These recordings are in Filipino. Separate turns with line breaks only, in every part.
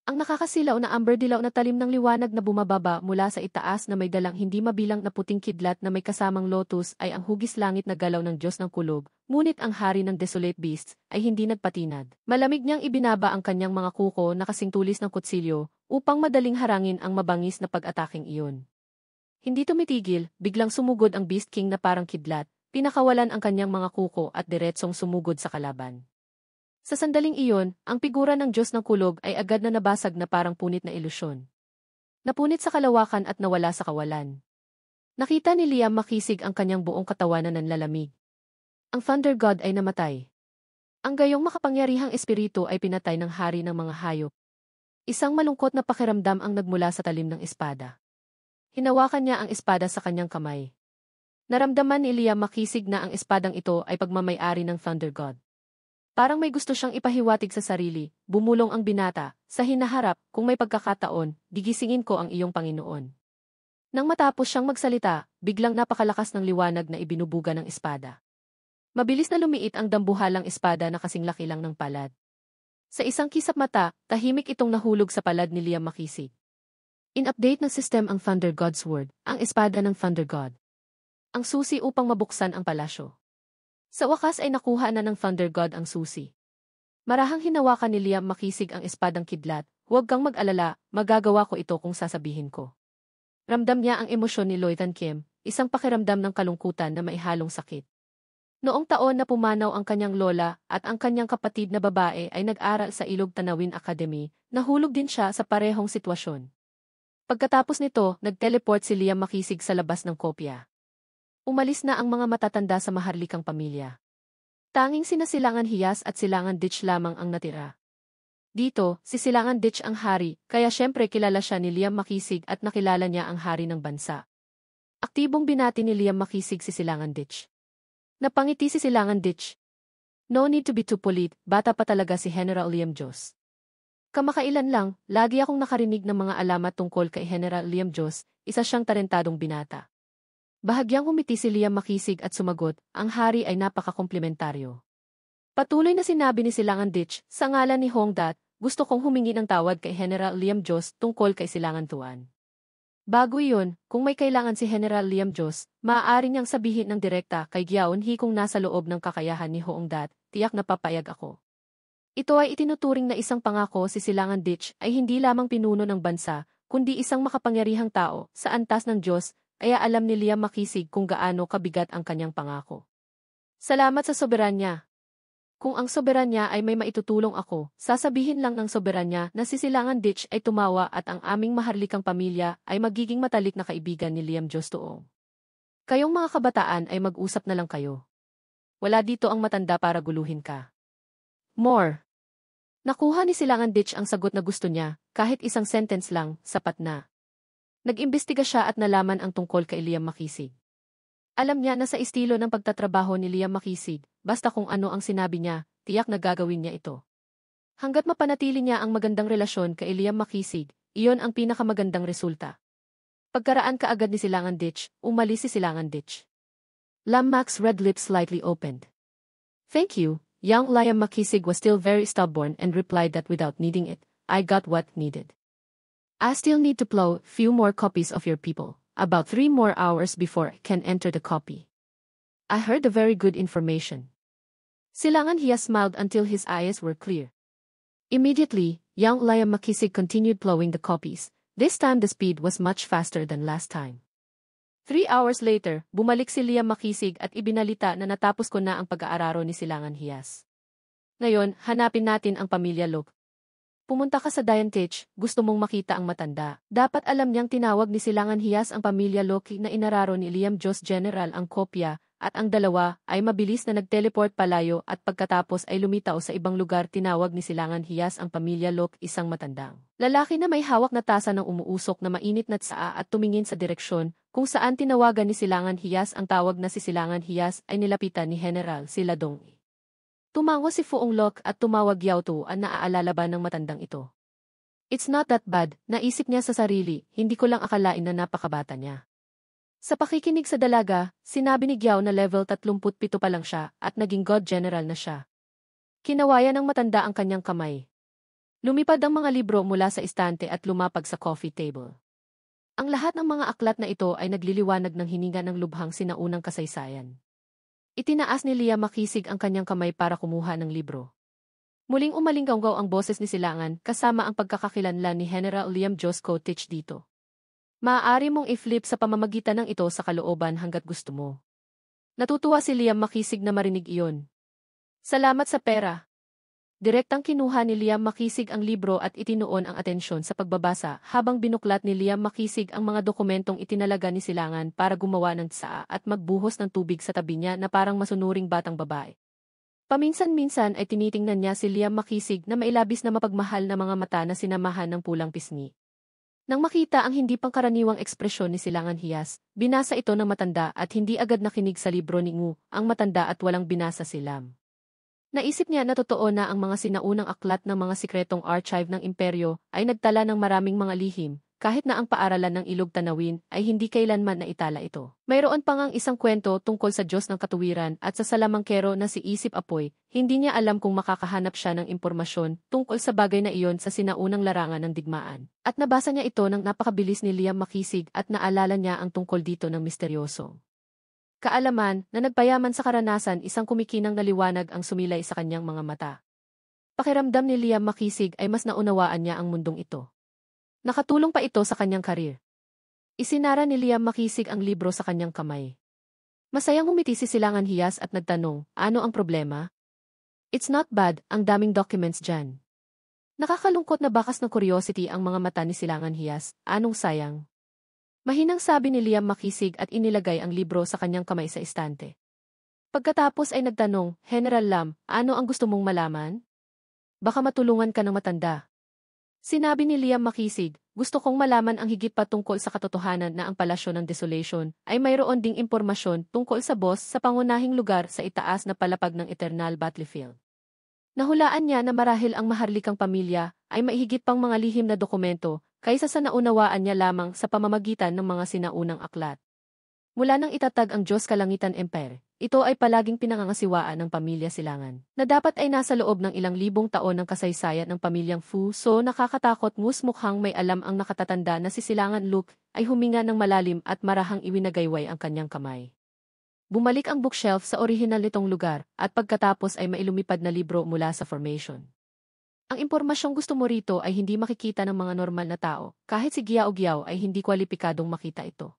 Ang nakakasilaw na amber dilaw na talim ng liwanag na bumababa mula sa itaas na may dalang hindi mabilang na puting kidlat na may kasamang lotus ay ang hugis langit na galaw ng Diyos ng kulog, ngunit ang hari ng desolate beasts ay hindi nagpatinad. Malamig niyang ibinaba ang kanyang mga kuko na kasing tulis ng kutsilyo upang madaling harangin ang mabangis na pag-ataking iyon. Hindi tumitigil, biglang sumugod ang Beast King na parang kidlat, pinakawalan ang kanyang mga kuko at diretsong sumugod sa kalaban. Sa sandaling iyon, ang figura ng Diyos ng kulog ay agad na nabasag na parang punit na ilusyon. Napunit sa kalawakan at nawala sa kawalan. Nakita ni Liam makisig ang kanyang buong katawan na nanlalamig. Ang Thunder God ay namatay. Ang gayong makapangyarihang espiritu ay pinatay ng hari ng mga hayop. Isang malungkot na pakiramdam ang nagmula sa talim ng espada. Hinawakan niya ang espada sa kanyang kamay. Naramdaman ni Liam makisig na ang espadang ito ay pagmamay-ari ng Thunder God. Parang may gusto siyang ipahiwatig sa sarili, bumulong ang binata, sa hinaharap, kung may pagkakataon, gigisingin ko ang iyong Panginoon. Nang matapos siyang magsalita, biglang napakalakas ng liwanag na ibinubuga ng espada. Mabilis na lumiit ang dambuhalang espada na kasing laki lang ng palad. Sa isang kisap mata, tahimik itong nahulog sa palad ni Liam makisig. In-update ng system ang Thunder God's Word, ang espada ng Thunder God. Ang susi upang mabuksan ang palasyo. Sa wakas ay nakuha na ng Thunder God ang susi. Marahang hinawakan ni Liam makisig ang espadang kidlat, huwag kang mag-alala, magagawa ko ito kung sasabihin ko. Ramdam niya ang emosyon ni Loithan Kim, isang pakiramdam ng kalungkutan na maihalong sakit. Noong taon na pumanaw ang kanyang lola at ang kanyang kapatid na babae ay nag-aral sa Ilog Tanawin Academy, nahulog din siya sa parehong sitwasyon. Pagkatapos nito, nag-teleport si Liam makisig sa labas ng kopya. Umalis na ang mga matatanda sa maharlikang pamilya. Tanging sina Silangan Hiyas at Silangan Ditch lamang ang natira. Dito, si Silangan Ditch ang hari, kaya syempre kilala siya ni Liam makisig at nakilala niya ang hari ng bansa. Aktibong binati ni Liam makisig si Silangan Ditch. Napangiti si Silangan Ditch. No need to be too polite, bata pa talaga si General Liam Jos. Kamakailan lang, lagi akong nakarinig ng mga alamat tungkol kay General Liam Jos, isa siyang talentadong binata. Bahagyang umiti si Liam makisig at sumagot, ang hari ay napaka-komplementaryo. Patuloy na sinabi ni Silangan Ditch, sa ngalan ni Hongdat, gusto kong humingi ng tawad kay General Liam Jos tungkol kay Silangan Tuan. Bago iyon, kung may kailangan si General Liam Jos, maaari niyang sabihin ng direkta kay Gyaon He kung nasa loob ng kakayahan ni Hongdat, tiyak na papayag ako. Ito ay itinuturing na isang pangako si Silangan Ditch ay hindi lamang pinuno ng bansa, kundi isang makapangyarihang tao sa antas ng Diyos, kaya alam ni Liam makisig kung gaano kabigat ang kanyang pangako. Salamat sa soberanya. Kung ang soberanya ay may maitutulong ako, sasabihin lang ng soberanya na si Silangan Ditch ay tumawa at ang aming maharlikang pamilya ay magiging matalik na kaibigan ni Liam Jos Tuong. Kayong mga kabataan ay mag-usap na lang kayo. Wala dito ang matanda para guluhin ka. More. Nakuha ni Silangan Ditch ang sagot na gusto niya, kahit isang sentence lang, sapat na. Nag-imbestiga siya at nalaman ang tungkol kay Liam makisig. Alam niya na sa estilo ng pagtatrabaho ni Liam makisig, basta kung ano ang sinabi niya, tiyak na gagawin niya ito. Hanggat mapanatili niya ang magandang relasyon kay Liam makisig, iyon ang pinakamagandang resulta. Pagkaraan kaagad ni Silangan Ditch, umalis si Silangan Ditch. Lam Mac's red lips slightly opened. Thank you, young Liam makisig was still very stubborn and replied that without needing it, I got what needed. I still need to plow few more copies of your people, about 3 more hours before I can enter the copy. I heard the very good information. Silangan Hiyas smiled until his eyes were clear. Immediately, young Liam makisig continued plowing the copies. This time the speed was much faster than last time. 3 hours later, bumalik si Liam makisig at ibinalita na natapos ko na ang pag-aararo ni Silangan Hiyas. Ngayon, hanapin natin ang pamilya Lok. Pumunta ka sa Dian Teach, gusto mong makita ang matanda. Dapat alam niyang tinawag ni Silangan Hiyas ang pamilya Loki na inararo ni Liam Jos General ang kopya, at ang dalawa ay mabilis na nag-teleport palayo at pagkatapos ay lumitaw sa ibang lugar tinawag ni Silangan Hiyas ang pamilya Lok isang matandang lalaki na may hawak na tasa ng umuusok na mainit na tsaa at tumingin sa direksyon kung saan tinawagan ni Silangan Hiyas ang tawag na si Silangan Hiyas ay nilapitan ni General Siladong. Tumango si Fuong Lok at tumawag Yao Tu ang naaalala ba ng matandang ito. It's not that bad, naisip niya sa sarili, hindi ko lang akalain na napakabata niya. Sa pakikinig sa dalaga, sinabi ni Giao na level 37 pa lang siya at naging God General na siya. Kinawayan ng matanda ang kanyang kamay. Lumipad ang mga libro mula sa istante at lumapag sa coffee table. Ang lahat ng mga aklat na ito ay nagliliwanag ng hininga ng lubhang sinaunang kasaysayan. Itinaas ni Liam Makisig ang kanyang kamay para kumuha ng libro. Muling umalinggaw ang boses ni Silangan kasama ang pagkakakilanlan ni General Liam Jos Cottage dito. Maaari mong i-flip sa pamamagitan ng ito sa kalooban hanggat gusto mo. Natutuwa si Liam Makisig na marinig iyon. Salamat sa pera. Direktang kinuha ni Liam Makisig ang libro at itinuon ang atensyon sa pagbabasa habang binuklat ni Liam Makisig ang mga dokumentong itinalaga ni Silangan para gumawa ng tsaa at magbuhos ng tubig sa tabi niya na parang masunuring batang babae. Paminsan-minsan ay tinitingnan niya si Liam Makisig na mailabis na mapagmahal na mga mata na sinamahan ng pulang pisngi. Nang makita ang hindi pangkaraniwang ekspresyon ni Silangan Hiyas, binasa ito ng matanda at hindi agad nakinig sa libro ni Ngu, ang matanda at walang binasa si Lam. Naisip niya na totoo na ang mga sinaunang aklat ng mga sikretong archive ng imperyo ay nagtala ng maraming mga lihim, kahit na ang paaralan ng Ilog Tanawin ay hindi kailanman naitala ito. Mayroon pa ngang isang kwento tungkol sa Diyos ng Katuwiran at sa salamangkero na si Isip Apoy, hindi niya alam kung makakahanap siya ng impormasyon tungkol sa bagay na iyon sa sinaunang larangan ng digmaan. At nabasa niya ito ng napakabilis ni Liam Makisig at naalala niya ang tungkol dito ng misteryoso kaalaman na nagpayaman sa karanasan, isang kumikinang na liwanag ang sumilay sa kanyang mga mata. Pakiramdam ni Liam Makisig ay mas naunawaan niya ang mundong ito. Nakatulong pa ito sa kanyang karir. Isinara ni Liam Makisig ang libro sa kanyang kamay. Masayang umiti si Silangan Hiyas at nagtanong, ano ang problema? It's not bad, ang daming documents dyan. Nakakalungkot na bakas ng curiosity ang mga mata ni Silangan Hiyas, anong sayang? Mahinang sabi ni Liam Makisig at inilagay ang libro sa kanyang kamay sa istante. Pagkatapos ay nagtanong, General Lam, ano ang gusto mong malaman? Baka matulungan ka ng matanda. Sinabi ni Liam Makisig, gusto kong malaman ang higit pa tungkol sa katotohanan na ang Palasyo ng Desolation ay mayroon ding impormasyon tungkol sa boss sa pangunahing lugar sa itaas na palapag ng Eternal Battlefield. Nahulaan niya na marahil ang maharlikang pamilya ay maihigit pang mga lihim na dokumento kaysa sa naunawaan niya lamang sa pamamagitan ng mga sinaunang aklat. Mula nang itatag ang Diyos Kalangitan Empire, ito ay palaging pinangangasiwaan ng pamilya Silangan, na dapat ay nasa loob ng ilang libong taon ng kasaysayan ng pamilyang Fu. So nakakatakot, ngus mukhang may alam ang nakatatanda na si Silangan Luke ay huminga ng malalim at marahang iwinagayway ang kanyang kamay. Bumalik ang bookshelf sa orihinal nitong lugar at pagkatapos ay mailumipad na libro mula sa formation. Ang impormasyong gusto mo rito ay hindi makikita ng mga normal na tao, kahit si Giao Giao ay hindi kwalipikadong makita ito.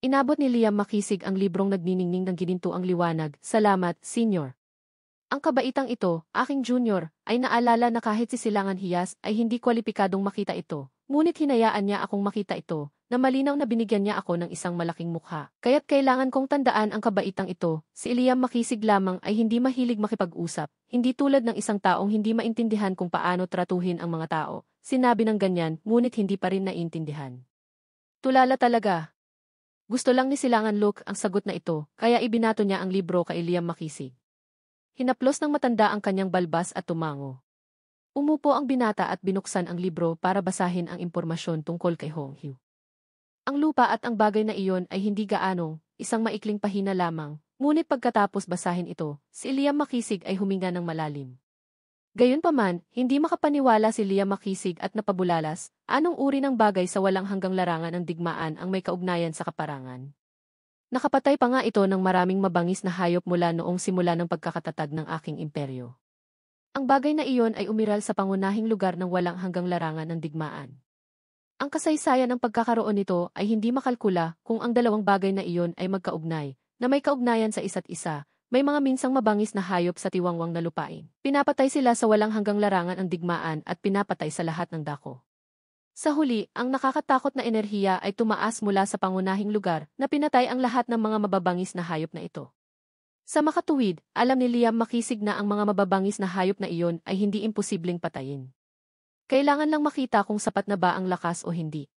Inabot ni Liam Makisig ang librong nagniningning ng ginintuang liwanag, salamat, Senior. Ang kabaitang ito, aking junior, ay naalala na kahit si Silangan Hiyas ay hindi kwalipikadong makita ito, ngunit hinayaan niya akong makita ito, na malinaw na binigyan niya ako ng isang malaking mukha. Kaya't kailangan kong tandaan ang kabaitang ito, si Liam Makisig lamang ay hindi mahilig makipag-usap, hindi tulad ng isang taong hindi maintindihan kung paano tratuhin ang mga tao. Sinabi ng ganyan, ngunit hindi pa rin naiintindihan. Tulala talaga. Gusto lang ni Silangan Luke ang sagot na ito, kaya ibinato niya ang libro kay Liam Makisig. Hinaplos ng matanda ang kanyang balbas at tumango. Umupo ang binata at binuksan ang libro para basahin ang impormasyon tungkol kay Hong Hu. Ang lupa at ang bagay na iyon ay hindi gaanong, isang maikling pahina lamang, ngunit pagkatapos basahin ito, si Liam Makisig ay huminga ng malalim. Gayunpaman, hindi makapaniwala si Liam Makisig at napabulalas, anong uri ng bagay sa walang hanggang larangan ng digmaan ang may kaugnayan sa kaparangan. Nakapatay pa nga ito ng maraming mabangis na hayop mula noong simula ng pagkakatatag ng aking imperyo. Ang bagay na iyon ay umiral sa pangunahing lugar ng walang hanggang larangan ng digmaan. Ang kasaysayan ng pagkakaroon nito ay hindi makalkula kung ang dalawang bagay na iyon ay magkaugnay, na may kaugnayan sa isa't isa. May mga minsang mabangis na hayop sa tiwangwang na lupain. Pinapatay sila sa walang hanggang larangan ng digmaan at pinapatay sa lahat ng dako. Sa huli, ang nakakatakot na enerhiya ay tumaas mula sa pangunahing lugar na pinatay ang lahat ng mga mababangis na hayop na ito. Sa makatuwid, alam ni Liam Makisig na ang mga mababangis na hayop na iyon ay hindi imposibleng patayin. Kailangan lang makita kung sapat na ba ang lakas o hindi.